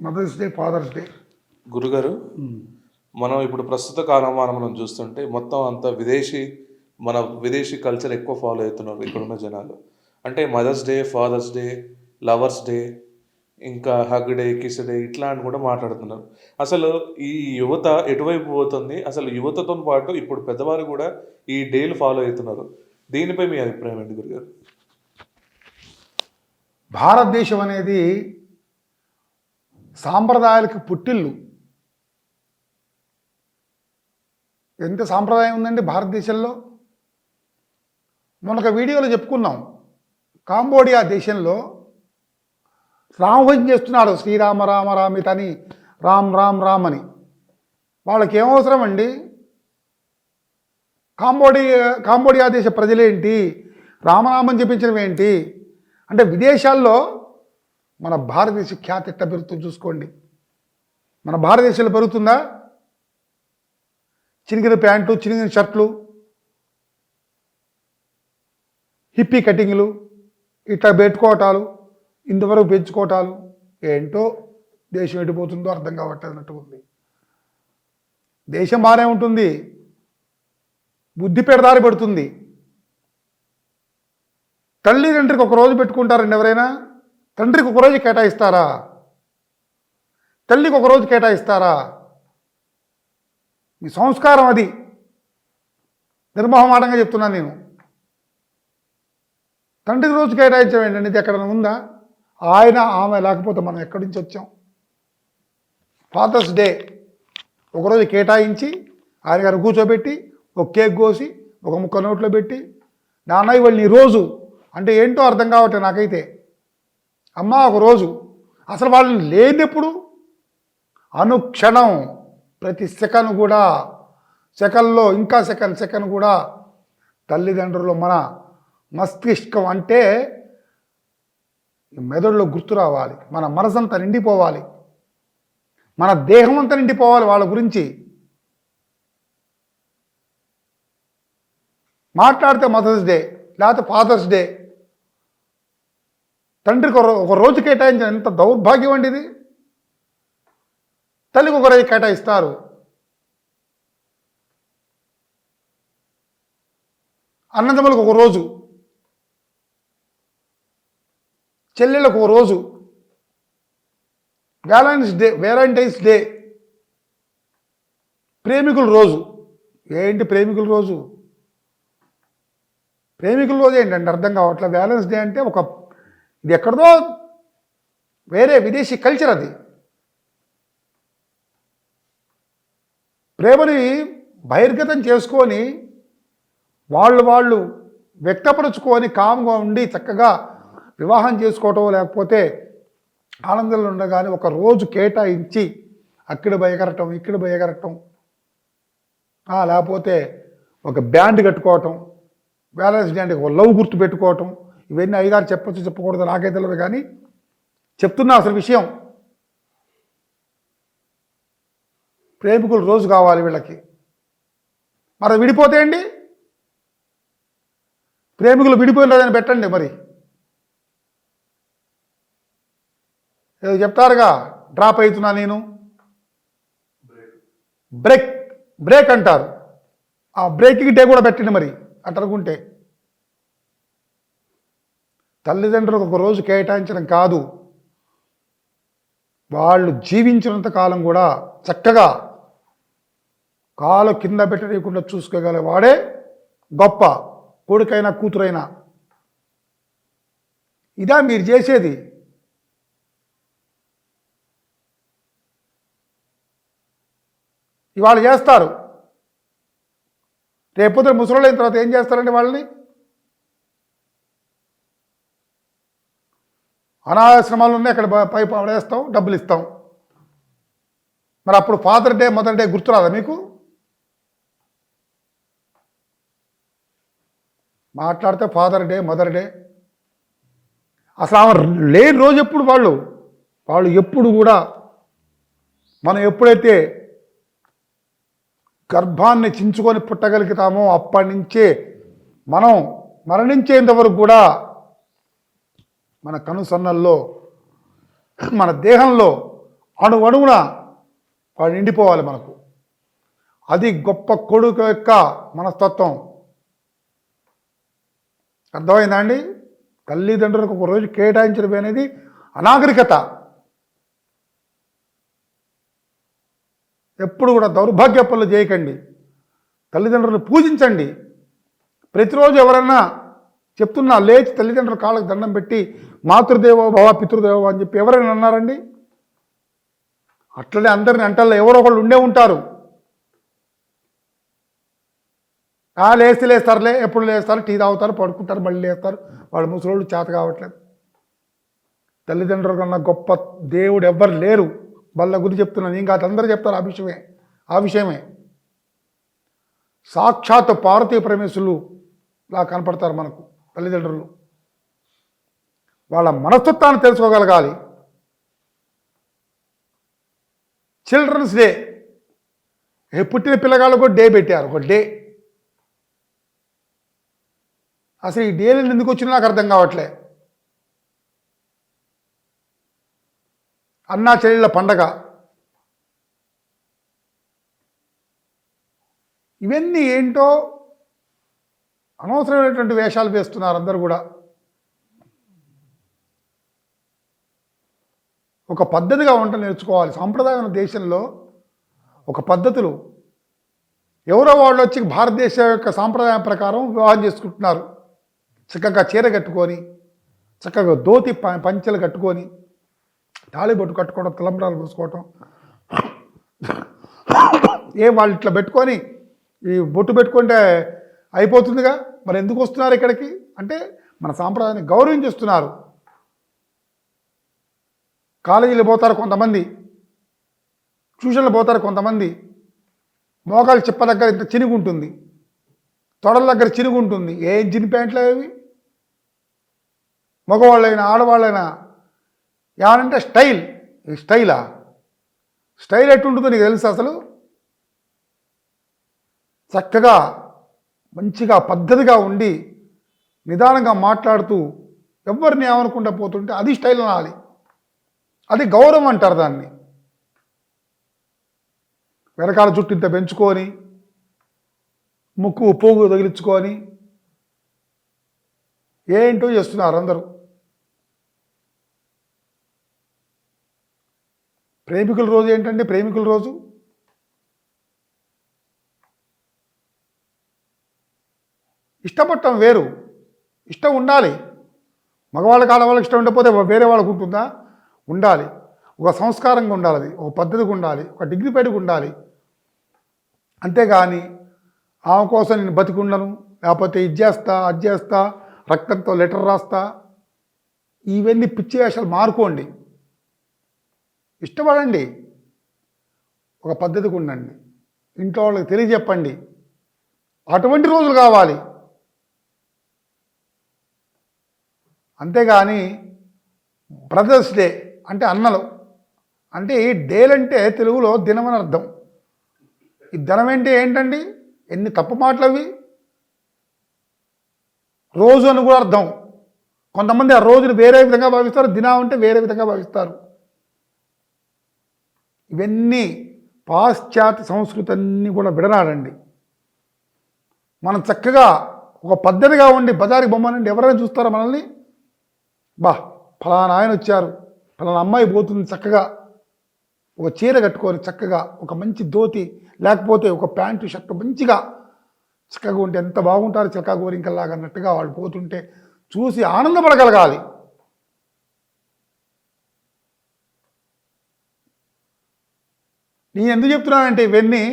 Mothers day, father's day. గురుగారు, మనం ఇప్పుడు ప్రస్తుత కాలమానం మనం చూస్తుంటే మొత్తం అంతా మన విదేశీ కల్చర్ ఎక్కువ ఫాలో అవుతున్నారు ఇక్కడున్న జనాలు. అంటే mother's day, father's day, lovers day, ఇంకా హగ్ డే, కిస్ డే ఇట్లా అని కూడా మాట్లాడుతున్నారు. అసలు ఈ యువత ఎటువైపు పోతుంది? అసలు యువతతో పాటు ఇప్పుడు పెద్దవారు కూడా ఈ డేలు ఫాలో అవుతున్నారు. దీనిపై మీ అభిప్రాయం ఏంటి గురుగారు? భారతదేశం అనేది సాంప్రదాయాలకు పుట్టిల్లు. ఎంత సాంప్రదాయం ఉందండి భారతదేశంలో. మొన్న ఒక వీడియోలో చెప్పుకున్నాం, కాంబోడియా దేశంలో రామభజన చేస్తున్నారు, శ్రీరామ రామ రామితని, రామ్ రామ్ రామ్ అని. వాళ్ళకి ఏమవసరం అండి? కాంబోడియా దేశ ప్రజలేంటి రామనామం చెప్పించడం ఏంటి? అంటే విదేశాల్లో మన భారతదేశ ఖ్యాతి ఎట్లా పెరుగుతుందో చూసుకోండి. మన భారతదేశంలో పెరుగుతుందా? చినిగిన ప్యాంటు, చినిగిన షర్ట్లు, హిప్పీ కటింగ్లు, ఇట్లా పెట్టుకోవటాలు, ఇంతవరకు పెంచుకోవటాలు. ఏంటో దేశం ఎడిపోతుందో అర్థం కావట్లేదన్నట్టు ఉంది. దేశం బాగానే ఉంటుంది, బుద్ధి పెడదారి పెడుతుంది. తల్లిదండ్రికి ఒక రోజు పెట్టుకుంటారండి ఎవరైనా? తండ్రికి ఒక రోజు కేటాయిస్తారా? తల్లికి ఒక రోజు కేటాయిస్తారా? మీ సంస్కారం అది. నిర్మోహమాటంగా చెప్తున్నాను నేను. తండ్రికి రోజు కేటాయించడం ఏంటండి? ఇది ఎక్కడైనా ఉందా? ఆయన ఆమె లేకపోతే మనం ఎక్కడి నుంచి వచ్చాం? ఫాదర్స్ డే ఒకరోజు కేటాయించి ఆయన గారు కూర్చోబెట్టి ఒక కేక్ కోసి ఒక ముక్క నోట్లో పెట్టి, నాన్న ఇవాళ నీ రోజు అంటే ఏంటో అర్థం కావట్లేదు నాకైతే. అమ్మ ఒక రోజు, అసలు వాళ్ళని లేనప్పుడు అనుక్షణం ప్రతి సెకండ్ కూడా, సెకండ్లో ఇంకా సెకండ్ కూడా తల్లిదండ్రులు మన మస్తిష్కం అంటే మెదడులో గుర్తు రావాలి, మన మనసంతా నిండిపోవాలి, మన దేహం అంతా నిండిపోవాలి వాళ్ళ గురించి. మాట్లాడితే మదర్స్ డే లేకపోతే ఫాదర్స్ డే, తండ్రికి ఒక రోజు కేటాయించిన ఎంత దౌర్భాగ్యం అండి ఇది. తల్లికి ఒక రోజు కేటాయిస్తారు. అన్నదమ్ములకు ఒక రోజు, చెల్లెళ్ళకు ఒక రోజు, వ్యాలంటైన్స్ డే, ప్రేమికుల రోజు. ఏంటి ప్రేమికుల రోజు? ప్రేమికుల రోజు ఏంటంటే అర్థం కావట్లేదు. వ్యాలెన్స్ డే అంటే ఇది ఎక్కడదో వేరే విదేశీ కల్చర్ అది. ప్రేమని బహిర్గతం చేసుకొని వాళ్ళు వ్యక్తపరుచుకొని కామ్గా ఉండి చక్కగా వివాహం చేసుకోవటం, లేకపోతే ఆనందంలో ఉండగానే ఒక రోజు కేటాయించి అక్కడ బయగరటం, ఇక్కడ బయగరటం, లేకపోతే ఒక బ్యాండ్ కట్టుకోవటం, వ్యాలెన్స్ డే అంటే ఒక లవ్ గుర్తు పెట్టుకోవటం. ఇవన్నీ అయ్యగారు చెప్పచ్చు చెప్పకూడదు నాకే తెలియదు, కానీ చెప్తున్నా అసలు విషయం. ప్రేమికులు రోజు కావాలి వీళ్ళకి. మరి విడిపోతే అండి, ప్రేమికులు విడిపోయినదని పెట్టండి. మరి ఏదో చెప్తారుగా, డ్రాప్ అవుతున్నా నేను, బ్రేక్ అంటారు. ఆ బ్రేకింగ్ డే కూడా పెట్టండి మరి అట్లనుకుంటే. తల్లిదండ్రులకు ఒక రోజు కేటాయించడం కాదు, వాళ్ళు జీవించినంత కాలం కూడా చక్కగా కాలు కింద పెట్టలేకుండా చూసుకోగల వాడే గొప్ప, కొడుకైనా కూతురైనా. ఇదా మీరు చేసేది? ఇవాళ చేస్తారు, రేపొద్దున ముసలోళ్ళైన తర్వాత ఏం చేస్తారండి? వాళ్ళని అనాథాశ్రమాలు ఉన్నాయి, అక్కడ పై పడేస్తాం, డబ్బులు ఇస్తాం. మరి అప్పుడు ఫాదర్ డే, మదర్ డే గుర్తురాదా మీకు? మాట్లాడితే ఫాదర్ డే, మదర్ డే. అసలు ఆమె లేని రోజు ఎప్పుడు? వాళ్ళు ఎప్పుడు కూడా మనం ఎప్పుడైతే గర్భాన్ని చించుకొని పుట్టగలుగుతామో అప్పటి నుంచే మనం మరణించేంత వరకు కూడా మన కనుసన్నల్లో, మన దేహంలో అణువణువున వాడు నిండిపోవాలి మనకు. అది గొప్ప కొడుకు యొక్క మనస్తత్వం. అర్థమైందా అండి? తల్లిదండ్రులకు ఒక రోజు కేటాయించడం అనేది అనాగరికత. ఎప్పుడు కూడా దౌర్భాగ్య పనులు చేయకండి. తల్లిదండ్రులను పూజించండి. ప్రతిరోజు ఎవరన్నా చెప్తున్నా లేచి తల్లిదండ్రుల కాళ్ళకు దండం పెట్టి మాతృదేవో భవ పితృదేవో అని చెప్పి ఎవరైనా అన్నారండి? అట్లనే అందరిని అంటల్లో ఎవరో ఒకళ్ళు ఉండే ఉంటారు. లేస్తారులే, ఎప్పుడు లేస్తారు, టీ తాగుతారు, పడుకుంటారు, మళ్ళీ లేస్తారు, వాళ్ళు ముసలోళ్ళు చేత కావట్లేదు. తల్లిదండ్రుల కన్నా గొప్ప దేవుడు ఎవ్వరు లేరు. వాళ్ళ గురించి చెప్తున్నాను, ఇంకా అందరూ చెప్తారు ఆ విషయమే. సాక్షాత్ పార్వతీ పరమేశ్వరులు లా కనపడతారు మనకు తల్లిదండ్రులు. వాళ్ళ మనస్తత్వాన్ని తెలుసుకోగలగాలి. చిల్డ్రన్స్ డే, పుట్టిన పిల్లగాళ్ళకు డే పెట్టారు, ఒక డే. అసలు ఈ డేలు ఎందుకు వచ్చినా నాకు అర్థం కావట్లే. అన్నా చెల్లెళ్ళ పండగ, ఇవన్నీ ఏంటో అనవసరమైనటువంటి వేషాలు వేస్తున్నారు అందరూ కూడా. ఒక పద్ధతిగా వంట నేర్చుకోవాలి. సాంప్రదాయమైన దేశంలో ఒక పద్ధతులు, ఎవరో వాళ్ళు వచ్చి భారతదేశం యొక్క సాంప్రదాయం ప్రకారం వివాహం చేసుకుంటున్నారు. చక్కగా చీర కట్టుకొని, చక్కగా ధోతి పంచెలు కట్టుకొని, తాళిబొట్టు కట్టుకోవడం, తలంబ్రాలు పూసుకోవటం, వాళ్ళు ఇట్లా పెట్టుకొని ఈ బొట్టు పెట్టుకుంటే అయిపోతుందిగా. మరి ఎందుకు వస్తున్నారు ఇక్కడికి అంటే మన సాంప్రదాయాన్ని గౌరవించేస్తున్నారు. కాలేజీలు పోతారు కొంతమంది, ట్యూషన్లు పోతారు కొంతమంది. మోకాలు చెప్ప దగ్గర ఇంత చినుగు ఉంటుంది, తొడల దగ్గర చినుగు ఉంటుంది. ఏం జిన్ ప్యాంట్లు అవి? మగవాళ్ళైనా ఆడవాళ్ళైనా ఏమనంటే స్టైల్. స్టైల్ ఎట్టుంటుందో నీకు తెలుసు? అసలు చక్కగా మంచిగా పద్ధతిగా ఉండి నిదానంగా మాట్లాడుతూ ఎవరిని ఏమనుకుంటా పోతుంటే అది స్టైల్ అనాలి. అది గౌరవం అంటారు దాన్ని. వెనకాల జుట్టు ఇంత పెంచుకొని, ముక్కు పోగు తగిలించుకొని ఏంటో చేస్తున్నారు అందరూ. ప్రేమికుల రోజు ఏంటంటే ప్రేమికుల రోజు ఇష్టపడటం వేరు, ఇష్టం ఉండాలి. మగవాళ్ళకి ఆడవాళ్ళకి ఇష్టం ఉండకపోతే వేరే వాళ్ళకు ఉంటుందా? ఉండాలి. ఒక సంస్కారంగా ఉండాలి, అది ఒక పద్ధతిగా ఉండాలి, ఒక డిగ్నిఫైడ్గా ఉండాలి. అంతేగాని ఆమె కోసం నేను బతికుండను, లేకపోతే ఇది చేస్తా అది చేస్తా, రక్తంతో లెటర్ రాస్తా, ఇవన్నీ పిచ్చి వేషాలు మారుకోండి. ఇష్టపడండి, ఒక పద్ధతిగా ఉండండి, ఇంట్లో వాళ్ళకి తెలియజెప్పండి. అటువంటి రోజులు కావాలి. అంతేగాని బ్రదర్స్ డే అంటే అన్నలు అంటే ఈ డేలంటే తెలుగులో దినం అని అర్థం. ఈ దినం అంటే ఏంటండి? ఎన్ని తప్పు మాటలు అవి. రోజు అని కూడా అర్థం. కొంతమంది ఆ రోజుని వేరే విధంగా భావిస్తారు, దినం అంటే వేరే విధంగా భావిస్తారు. ఇవన్నీ పాశ్చాత్య సంస్కృతి అన్నీ కూడా విడనాడండి. మనం చక్కగా ఒక పద్ధతిగా ఉండి బజారుకి బొమ్మనండి ఎవరైనా చూస్తారో మనల్ని, ఫలానా ఆయన వచ్చారు, ఫలానా అమ్మాయి పోతుంది, చక్కగా ఒక చీర కట్టుకొని, చక్కగా ఒక మంచి ధోతి లేకపోతే ఒక ప్యాంటు షర్టు మంచిగా చక్కగా ఉంటే ఎంత బాగుంటారు, చిలకా గోరింకల్లాగా అన్నట్టుగా వాళ్ళు పోతుంటే చూసి ఆనందపడగలగాలి. నేను ఎందుకు చెప్తున్నానంటే ఇవన్నీ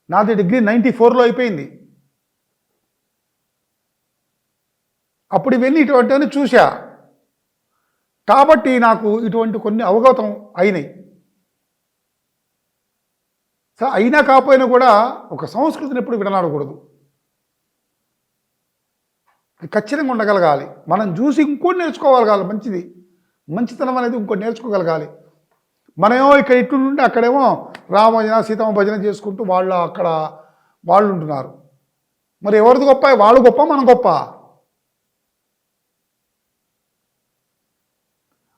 నాది డిగ్రీ 94లో అయిపోయింది. అప్పుడు ఇవన్నీ ఇటువంటివన్నీ చూసా కాబట్టి నాకు ఇటువంటి కొన్ని అవగతం అయినాయి. సో అయినా కాకపోయినా కూడా ఒక సంస్కృతిని ఎప్పుడు విడనాడకూడదు, ఖచ్చితంగా ఉండగలగాలి. మనం చూసి ఇంకోటి నేర్చుకోగలగాలి. మంచితనం అనేది ఇంకోటి నేర్చుకోగలగాలి. మనమేమో ఇక్కడ ఇటు నుండి అక్కడేమో రామభజన సీతమ్మ భజన చేసుకుంటూ అక్కడ వాళ్ళు ఉంటున్నారు. మరి ఎవరిది గొప్ప? వాళ్ళు గొప్ప, మనం గొప్ప?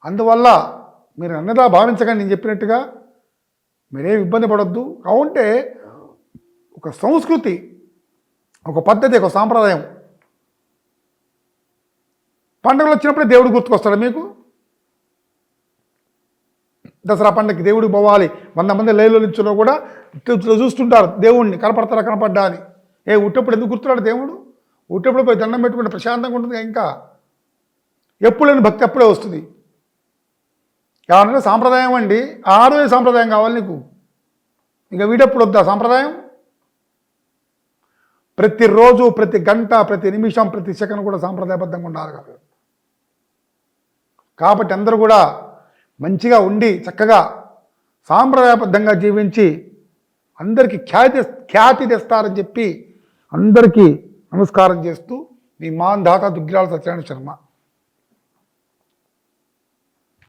అందువల్ల మీరు అన్నదా భావించకండి, నేను చెప్పినట్టుగా మీరేం ఇబ్బంది పడొద్దు. కావుంటే ఒక సంస్కృతి, ఒక పద్ధతి, ఒక సాంప్రదాయం. పండుగలు వచ్చినప్పుడే దేవుడు గుర్తుకొస్తాడు మీకు. దసరా పండుగకి దేవుడికి పోవాలి, 100 మంది లైవ్లో నిల్చున్నా కూడా చూస్తుంటారు దేవుడిని, కనపడ్డా అని. ఉట్టప్పుడు ఎందుకు గుర్తున్నాడు దేవుడు? ఉట్టప్పుడు పోయి దండం పెట్టుకుంటే ప్రశాంతంగా ఉంటుంది. ఇంకా ఎప్పుడు లేని భక్తి అప్పుడే వస్తుంది. కావాలంటే సాంప్రదాయం అండి, ఆరోజు సాంప్రదాయం కావాలి నీకు. ఇంకా వీడెప్పుడు వద్దా సాంప్రదాయం? ప్రతిరోజు, ప్రతి గంట, ప్రతి నిమిషం, ప్రతి సెకండ్ కూడా సాంప్రదాయబద్ధంగా ఉండాలి కదా. కాబట్టి అందరూ కూడా మంచిగా ఉండి చక్కగా సాంప్రదాయబద్ధంగా జీవించి అందరికీ ఖ్యాతి తెస్తారని చెప్పి అందరికీ నమస్కారం చేస్తూ మీ మాంధాత దుగ్గిరాల సత్యనారాయణ శర్మ.